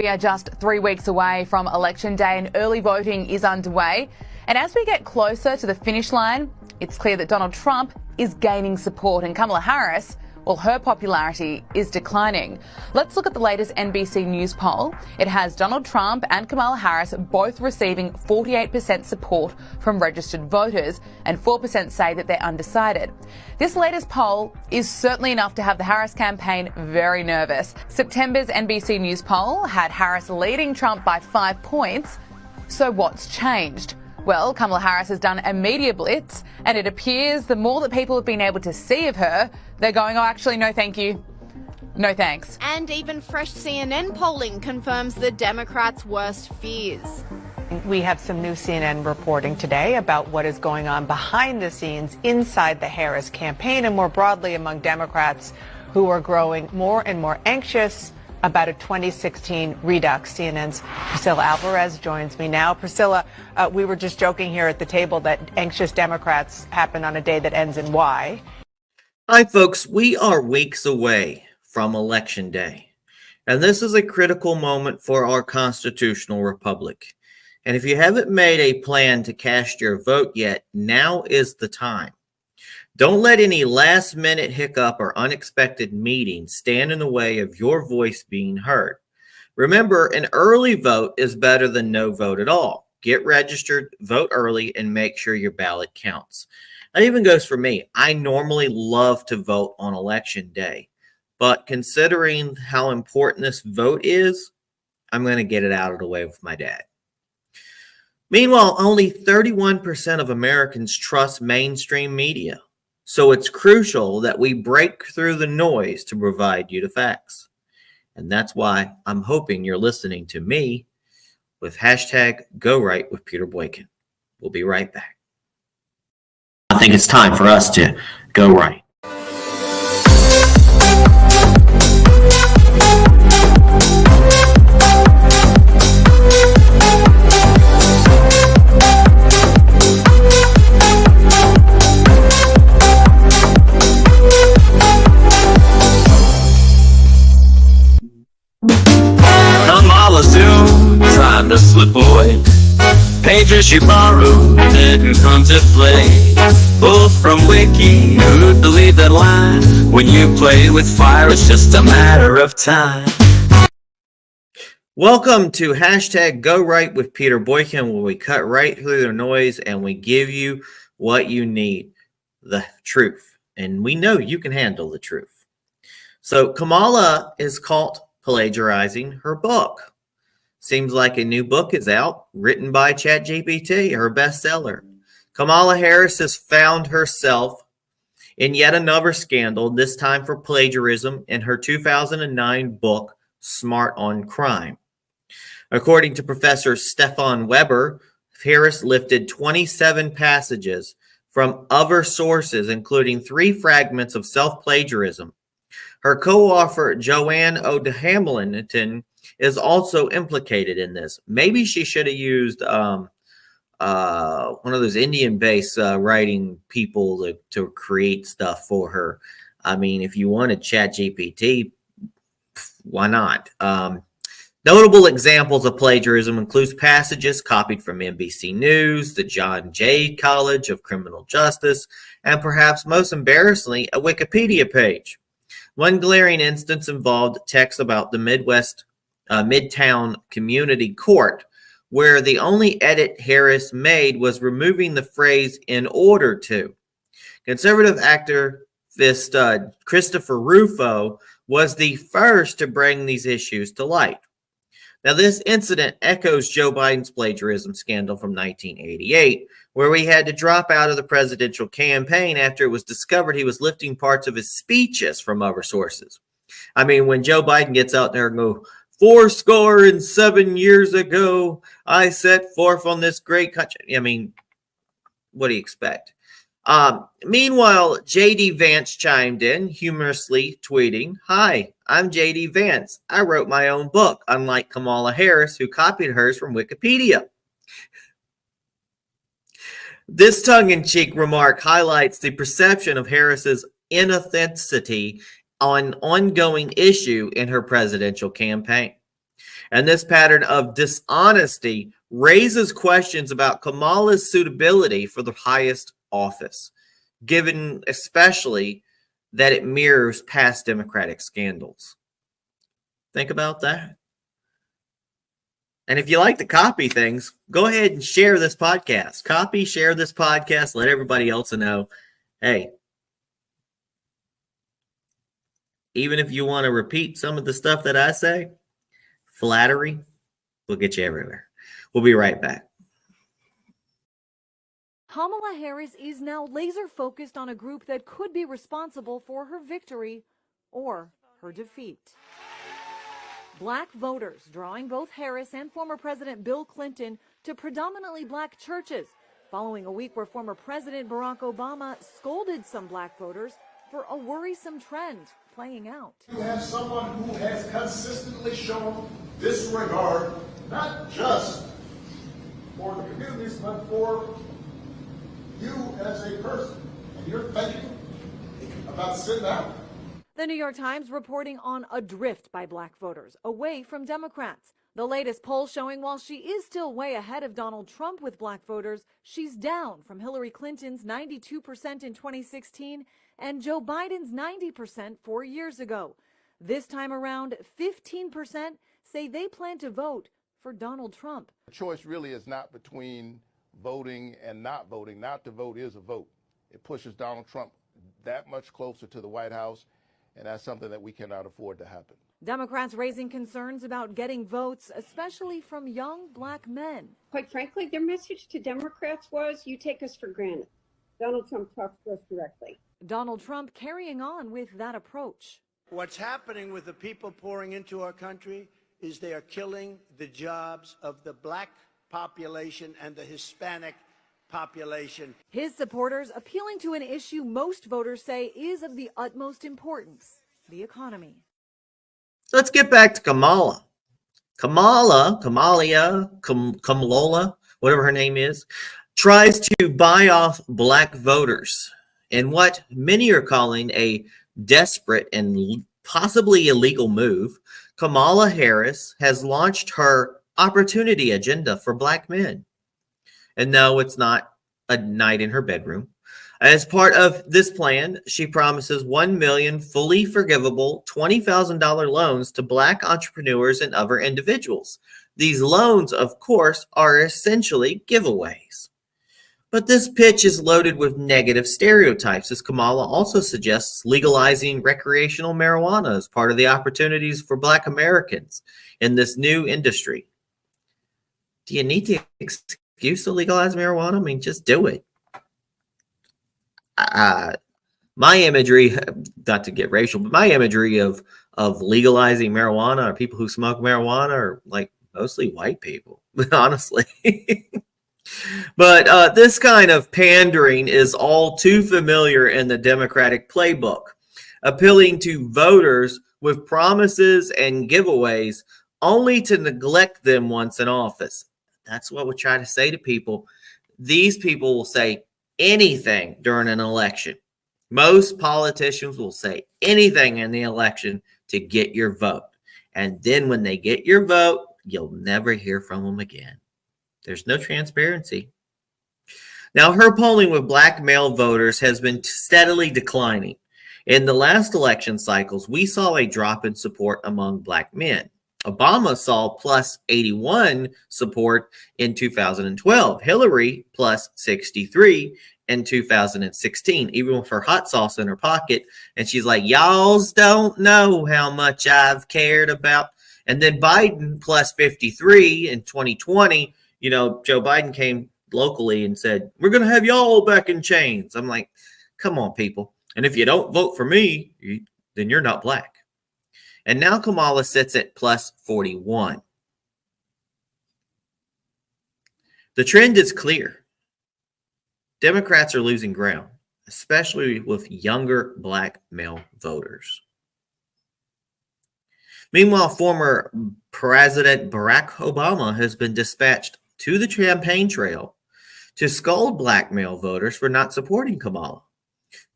We are just 3 weeks away from Election Day and early voting is underway. And as we get closer to the finish line, it's clear that Donald Trump is gaining support and Kamala Harris, well, her popularity is declining. Let's look at the latest NBC News poll. It has Donald Trump and Kamala Harris both receiving 48% support from registered voters, and 4% say that they're undecided. This latest poll is certainly enough to have the Harris campaign very nervous. September's NBC News poll had Harris leading Trump by 5 points. So what's changed? Well, Kamala Harris has done a media blitz, and it appears the more that people have been able to see of her, they're going, oh, actually, no thank you. No thanks. And even fresh CNN polling confirms the Democrats' worst fears. We have some new CNN reporting today about what is going on behind the scenes inside the Harris campaign and more broadly among Democrats who are growing more and more anxious about a 2016 redux. CNN's Priscilla Alvarez joins me now. Priscilla, we were just joking here at the table that anxious Democrats happen on a day that ends in Y. Hi, folks. We are weeks away from Election Day, and this is a critical moment for our constitutional republic. And if you haven't made a plan to cast your vote yet, now is the time. Don't let any last-minute hiccup or unexpected meeting stand in the way of your voice being heard. Remember, an early vote is better than no vote at all. Get registered, vote early, and make sure your ballot counts. That even goes for me. I normally love to vote on Election Day, but considering how important this vote is, I'm going to get it out of the way with my dad. Meanwhile, only 31% of Americans trust mainstream media. So it's crucial that we break through the noise to provide you the facts. And that's why I'm hoping you're listening to me with hashtag Go Right with Peter Boykin. We'll be right back. I think it's time for us to go right. Trying to slip away. Pages she borrowed didn't contemplate. Both from Wiki, who'd believe that line? When you play with fire, it's just a matter of time. Welcome to hashtag Go Right with Peter Boykin, where we cut right through the noise and we give you what you need, the truth. And we know you can handle the truth. So Kamala is caught plagiarizing her book. Seems like a new book is out, written by ChatGPT, her bestseller. Kamala Harris has found herself in yet another scandal, this time for plagiarism, in her 2009 book, Smart on Crime. According to Professor Stefan Weber, Harris lifted 27 passages from other sources, including 3 fragments of self-plagiarism. Her co-author, Joanne O'Hamilton, is also implicated in this. Maybe she should have used one of those Indian-based writing people to create stuff for her. I mean, if you wanted ChatGPT, why not? Notable examples of plagiarism includes passages copied from NBC News, the John Jay College of Criminal Justice, and perhaps most embarrassingly, a Wikipedia page. One glaring instance involved text about the Midtown Community Court, where the only edit Harris made was removing the phrase "in order to." Conservative activist Christopher Rufo was the first to bring these issues to light. Now, this incident echoes Joe Biden's plagiarism scandal from 1988, where he had to drop out of the presidential campaign after it was discovered he was lifting parts of his speeches from other sources. I mean, when Joe Biden gets out there and goes, 407 years ago, I set forth on this great country. I mean, what do you expect? Meanwhile, J.D. Vance chimed in, humorously tweeting, "Hi, I'm J.D. Vance. I wrote my own book, unlike Kamala Harris, who copied hers from Wikipedia." This tongue-in-cheek remark highlights the perception of Harris's inauthenticity on ongoing issue in her presidential campaign. And this pattern of dishonesty raises questions about Kamala's suitability for the highest office, given especially that it mirrors past Democratic scandals. Think about that. And if you like to copy things, go ahead and share this podcast. Copy, share this podcast, let everybody else know, hey, even if you want to repeat some of the stuff that I say, flattery will get you everywhere. We'll be right back. Kamala Harris is now laser focused on a group that could be responsible for her victory or her defeat. Black voters, drawing both Harris and former President Bill Clinton to predominantly black churches, following a week where former President Barack Obama scolded some black voters for a worrisome trend playing out. You have someone who has consistently shown disregard, not just for the communities, but for you as a person. And you're thinking about sitting out. The New York Times reporting on a drift by black voters away from Democrats. The latest poll showing while she is still way ahead of Donald Trump with black voters, she's down from Hillary Clinton's 92% in 2016 and Joe Biden's 90% 4 years ago. This time around, 15% say they plan to vote for Donald Trump. The choice really is not between voting and not voting. Not to vote is a vote. It pushes Donald Trump that much closer to the White House, and that's something that we cannot afford to happen. Democrats raising concerns about getting votes, especially from young black men. Quite frankly, their message to Democrats was, you take us for granted. Donald Trump talks to us directly. Donald Trump carrying on with that approach. What's happening with the people pouring into our country is they are killing the jobs of the black population and the Hispanic population. His supporters appealing to an issue most voters say is of the utmost importance, the economy. Let's get back to Kamala. Kamala, whatever her name is, tries to buy off black voters in what many are calling a desperate and possibly illegal move. Kamala Harris has launched her opportunity agenda for black men. And no, it's not a night in her bedroom. As part of this plan, she promises 1 million fully forgivable $20,000 loans to black entrepreneurs and other individuals. These loans, of course, are essentially giveaways. But this pitch is loaded with negative stereotypes, as Kamala also suggests legalizing recreational marijuana as part of the opportunities for black Americans in this new industry. Do you need the excuse to legalize marijuana? I mean, just do it. My imagery, not to get racial, but my imagery of legalizing marijuana or people who smoke marijuana are like mostly white people, honestly. But this kind of pandering is all too familiar in the Democratic playbook, appealing to voters with promises and giveaways only to neglect them once in office. That's what we try to say to people. These people will say anything during an election. Most politicians will say anything in the election to get your vote. And then when they get your vote, you'll never hear from them again. There's no transparency. Now, her polling with black male voters has been steadily declining. In the last election cycles, we saw a drop in support among black men. Obama saw plus 81 support in 2012, Hillary plus 63 in 2016, even with her hot sauce in her pocket. And she's like, y'all don't know how much I've cared about. And then Biden plus 53 in 2020. You know, Joe Biden came locally and said, we're going to have y'all back in chains. I'm like, come on, people. And if you don't vote for me, then you're not black. And now Kamala sits at plus 41. The trend is clear. Democrats are losing ground, especially with younger black male voters. Meanwhile, former President Barack Obama has been dispatched to the campaign trail to scold black male voters for not supporting Kamala,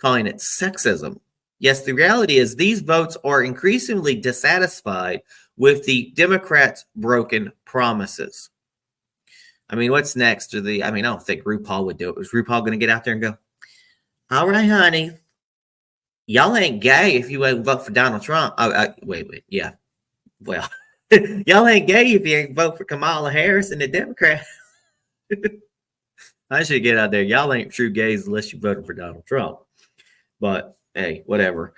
calling it sexism. Yes, the reality is these votes are increasingly dissatisfied with the Democrats' broken promises. I mean, what's next? I don't think RuPaul would do it. Was RuPaul going to get out there and go, all right, honey, y'all ain't gay if you won't vote for Donald Trump. Wait. Yeah. Well, y'all ain't gay if you ain't vote for Kamala Harris and the Democrats. I should get out there. Y'all ain't true gays unless you voted for Donald Trump. But hey, whatever.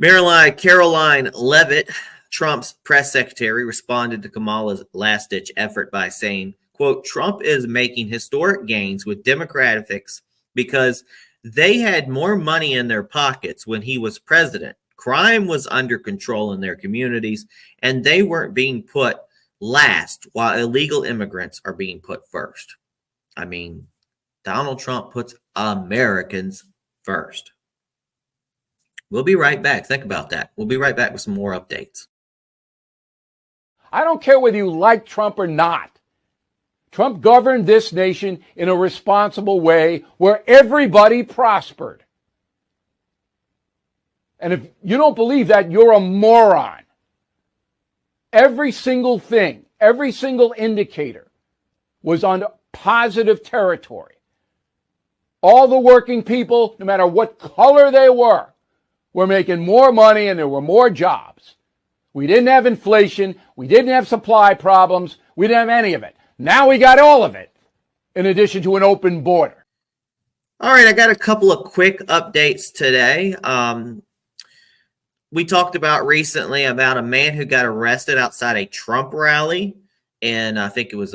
Caroline Leavitt, Trump's press secretary, responded to Kamala's last-ditch effort by saying, quote, Trump is making historic gains with Democrats because they had more money in their pockets when he was president. Crime was under control in their communities, and they weren't being put last while illegal immigrants are being put first. I mean, Donald Trump puts Americans first. We'll be right back. Think about that. We'll be right back with some more updates. I don't care whether you like Trump or not. Trump governed this nation in a responsible way where everybody prospered. And if you don't believe that, you're a moron. Every single thing, every single indicator was on positive territory. All the working people, no matter what color they were making more money and there were more jobs. We didn't have inflation. We didn't have supply problems. We didn't have any of it. Now we got all of it, in addition to an open border. All right, I got a couple of quick updates today. We talked about recently about a man who got arrested outside a Trump rally, and I think it was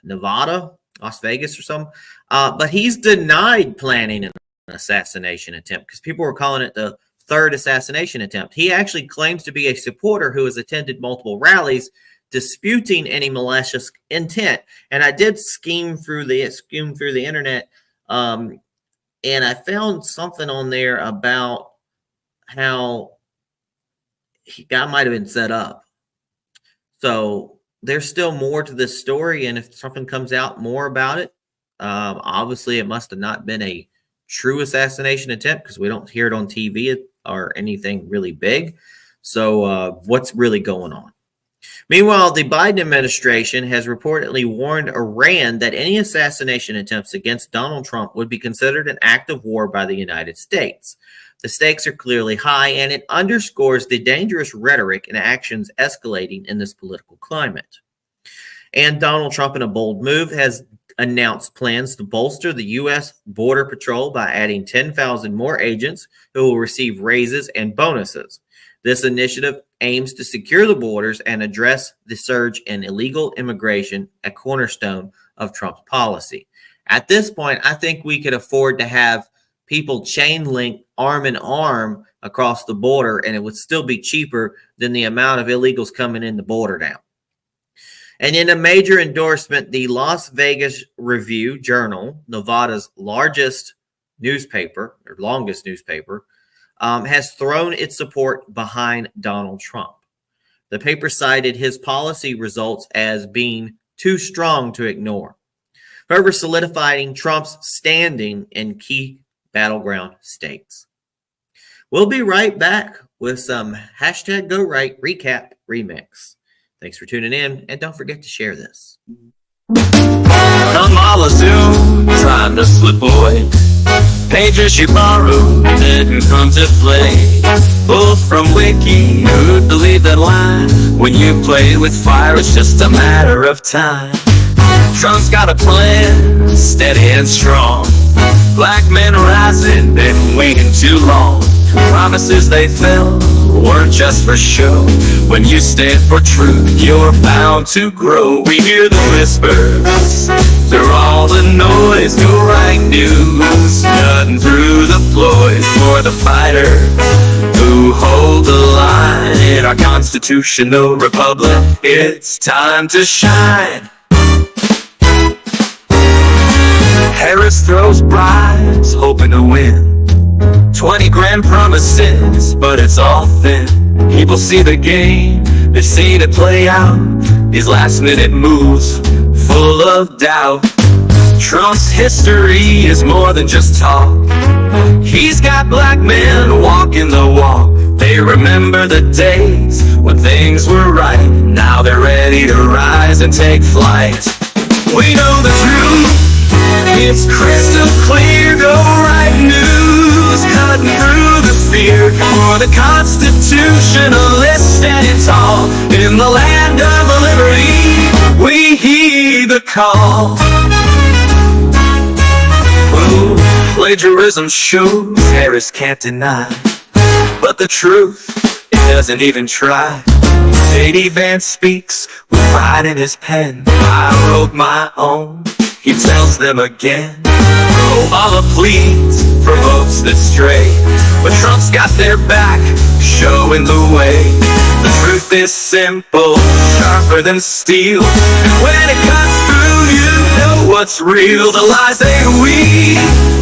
Nevada, Las Vegas or something. But he's denied planning an assassination attempt because people were calling it the third assassination attempt. He actually claims to be a supporter who has attended multiple rallies disputing any malicious intent. And I did skim through the internet, and I found something on there about how guy might have been set up. So there's still more to this story, and if something comes out more about it, obviously it must have not been a true assassination attempt because we don't hear it on TV or anything really big. So what's really going on? Meanwhile, the Biden administration has reportedly warned Iran that any assassination attempts against Donald Trump would be considered an act of war by the United States. The stakes are clearly high, and it underscores the dangerous rhetoric and actions escalating in this political climate. And Donald Trump, in a bold move, has announced plans to bolster the U.S. Border Patrol by adding 10,000 more agents who will receive raises and bonuses. This initiative aims to secure the borders and address the surge in illegal immigration, a cornerstone of Trump's policy. At this point, I think we could afford to have people chain link arm in arm across the border, and it would still be cheaper than the amount of illegals coming in the border now. And in a major endorsement, the Las Vegas Review-Journal, Nevada's largest newspaper, or longest newspaper, has thrown its support behind Donald Trump. The paper cited his policy results as being too strong to ignore, further solidifying Trump's standing in key battleground states. We'll be right back with some hashtag Go Right Recap Remix. Thanks for tuning in, and don't forget to share this. Kamala soon, time to slip away. Pages she borrowed didn't come to play. Both from Wiki, who'd believe that line? When you play with fire, it's just a matter of time. Trump's got a plan, steady and strong. Black men rising, been waiting too long. Promises they fell weren't just for show. When you stand for truth, you're bound to grow. We hear the whispers through all the noise. Go right news, cutting through the ploys for the fighters who hold the line in our constitutional republic. It's time to shine. Harris throws bribes, hoping to win. 20 grand promises, but it's all thin. People see the game, they've seen it play out. These last minute moves, full of doubt. Trump's history is more than just talk. He's got black men walking the walk. They remember the days when things were right. Now they're ready to rise and take flight. We know the truth, it's crystal clear. Go right news, cutting through the fear. For the Constitutionalists standing tall in the land of liberty, we heed the call. Ooh, plagiarism shows Harris can't deny, but the truth, it doesn't even try. J.D. Vance speaks with pride in his pen. I wrote my own, he tells them again. Obama pleads for votes that stray, but Trump's got their back, showing the way. The truth is simple, sharper than steel, and when it cuts through, you know what's real. The lies they weave,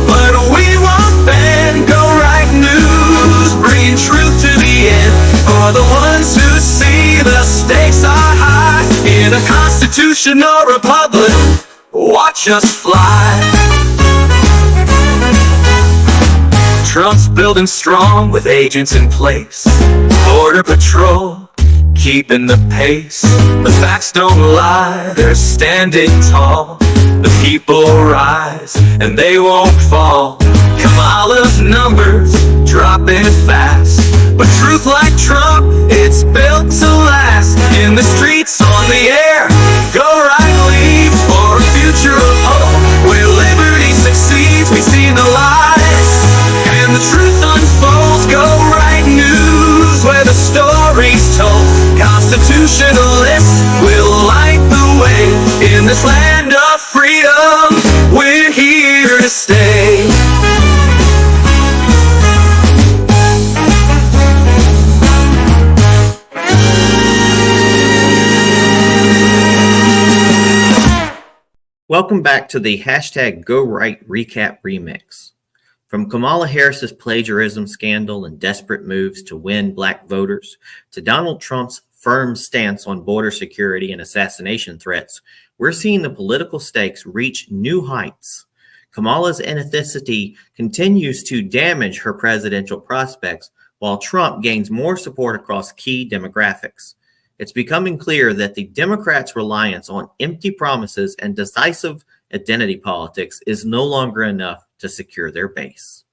but we won't bend. Go right news, bringing truth to the end. For the ones who see the stakes are high in a constitutional republic, watch us fly. Trump's building strong with agents in place. Border Patrol, keeping the pace. The facts don't lie, they're standing tall. The people rise, and they won't fall. Kamala's numbers dropping fast, but truth like Trump, it's built to last. In the streets, on the air, go right leave for a future of hope where liberty succeeds. We've seen the lies, and the truth unfolds. Go right news, where the story's told. Constitutionalists will light the way. In this land of freedom, we're here to stay. Welcome back to the hashtag Go Right Recap Remix. From Kamala Harris's plagiarism scandal and desperate moves to win black voters, to Donald Trump's firm stance on border security and assassination threats, we're seeing the political stakes reach new heights. Kamala's ethnicity continues to damage her presidential prospects, while Trump gains more support across key demographics. It's becoming clear that the Democrats' reliance on empty promises and decisive identity politics is no longer enough to secure their base.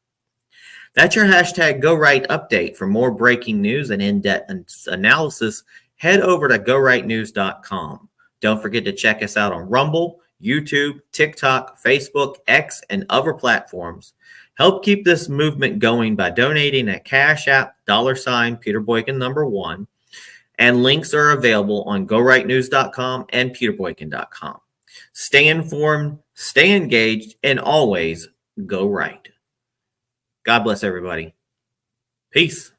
That's your hashtag Go Right update. For more breaking news and in-depth analysis, head over to gorightnews.com. Don't forget to check us out on Rumble, YouTube, TikTok, Facebook, X, and other platforms. Help keep this movement going by donating at Cash App, $ Peter Boykin #1. And links are available on gorightnews.com and peterboykin.com. Stay informed, stay engaged, and always go right. God bless everybody. Peace.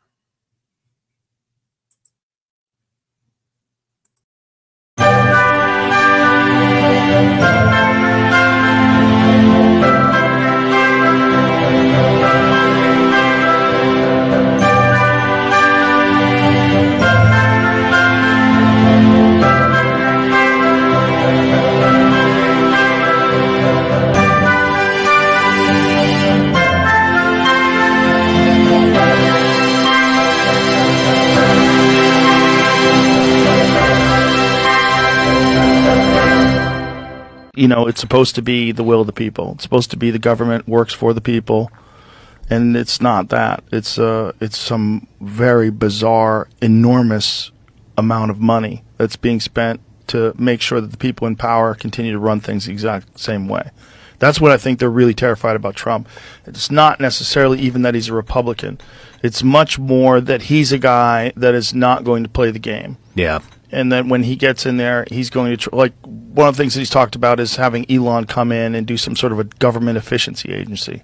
You know, it's supposed to be the will of the people. It's supposed to be the government works for the people, and it's not that. It's some very bizarre, enormous amount of money that's being spent to make sure that the people in power continue to run things the exact same way. That's what I think they're really terrified about Trump. It's not necessarily even that he's a Republican. It's much more that he's a guy that is not going to play the game. Yeah. And then when he gets in there, he's going to like one of the things that he's talked about is having Elon come in and do some sort of a government efficiency agency.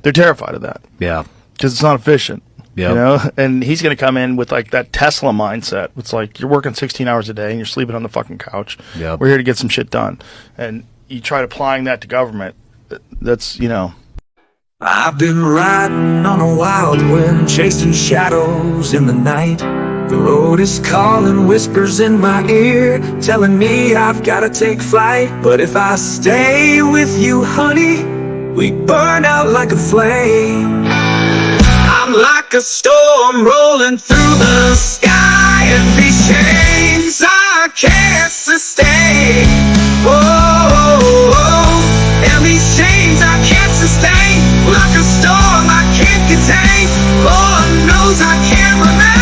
They're terrified of that. Yeah. Because it's not efficient. Yeah. You know? And he's going to come in with like that Tesla mindset. It's like you're working 16 hours a day and you're sleeping on the fucking couch. Yep. We're here to get some shit done. And you try applying that to government, that's, you know. I've been riding on a wild wind, chasing shadows in the night. The road is calling, whispers in my ear, telling me I've gotta take flight. But if I stay with you, honey, we burn out like a flame. I I'm like a storm rolling through the sky, and these chains I can't sustain. Oh, and these chains I can't sustain. Like a storm I can't contain. Lord knows I can't remain.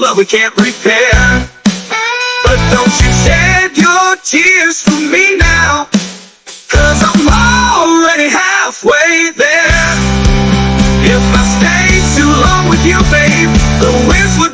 Love we can't repair, but don't you shed your tears for me now, 'cause I'm already halfway there. If I stayed too long with you, babe, the winds would